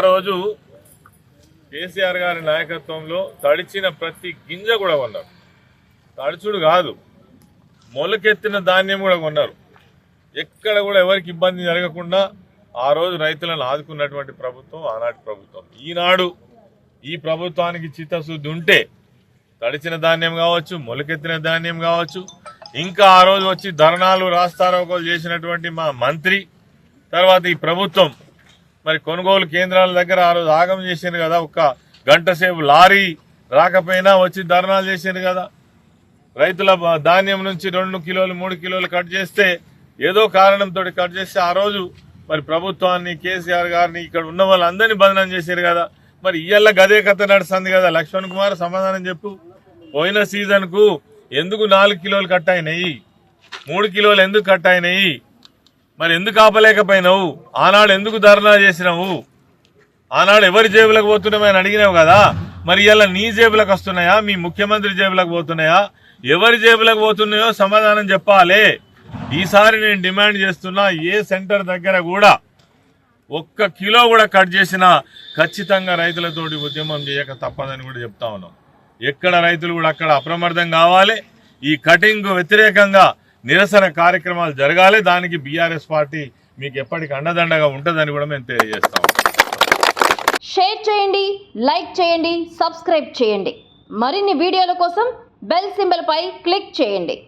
రోజు కేసీఆర్ గారి నాయకత్వంలో తడిచిన ప్రతి గింజ కూడా కొన్నారు. తడుచుడు కాదు, మొలకెత్తిన ధాన్యం కూడా కొన్నారు. ఎక్కడ కూడా ఎవరికి ఇబ్బంది జరగకుండా ఆ రోజు రైతులను ఆదుకున్నటువంటి ప్రభుత్వం ఆనాటి ప్రభుత్వం. ఈనాడు ఈ ప్రభుత్వానికి చిత్తశుద్ధి ఉంటే తడిచిన ధాన్యం కావచ్చు, మొలకెత్తిన ధాన్యం కావచ్చు, ఇంకా ఆ రోజు వచ్చి ధర్నాలు రాస్తారోకోలు చేసినటువంటి మా మంత్రి, తర్వాత ఈ ప్రభుత్వం మరి కొనుగోలు కేంద్రాల దగ్గర ఆ రోజు ఆగం చేసింది కదా. ఒక్క గంట సేపు లారీ రాకపోయినా వచ్చి ధర్నాలు చేసింది కదా. రైతుల ధాన్యం నుంచి 2 కిలోలు 3 కిలోలు కట్ చేస్తే ఏదో కారణంతో కట్ చేస్తే ఆ రోజు మరి ప్రభుత్వాన్ని, కేసీఆర్ గారిని, ఇక్కడ ఉన్న వాళ్ళందరినీ బంధనం చేశారు కదా. మరి ఇయ్యాల గదే కథ నడుస్తుంది కదా. లక్ష్మణ్ కుమార్ సమాధానం చెప్పు. పోయిన సీజన్ కు ఎందుకు 4 కిలోలు కట్ అయినాయి, 3 కిలోలు ఎందుకు కట్ అయినాయి, మరి ఎందుకు ఆపలేకపోయినావు, ఆనాడు ఎందుకు ధర్నా చేసినావు, ఆనాడు ఎవరి జేబులకు పోతున్నామని అడిగినావు కదా. మరి ఇలా నీ జేబులకు వస్తున్నాయా, మీ ముఖ్యమంత్రి జేబులకు పోతున్నాయా, ఎవరి జేబులకు పోతున్నాయో సమాధానం చెప్పాలి. ఈసారి నేను డిమాండ్ చేస్తున్నా, ఏ సెంటర్ దగ్గర కూడా 1 కిలో కూడా కట్ చేసినా ఖచ్చితంగా రైతులతోటి ఉద్యమం చేయక తప్పదని కూడా చెప్తా ఉన్నాం. ఎక్కడ రైతులు కూడా అక్కడ అప్రమర్థం కావాలి. ఈ కటింగ్ వ్యతిరేకంగా నిరసన కార్యక్రమాలు జరగాలి. దానికి బీఆర్ఎస్ పార్టీ మీకు ఎప్పటికీ అండదండగా ఉంటుందని కూడా మేము తెలియజేస్తాం. షేర్ చేయండి, లైక్ చేయండి, సబ్స్క్రైబ్ చేయండి. మరిన్ని వీడియోల కోసం బెల్ సింబల్ పై క్లిక్ చేయండి.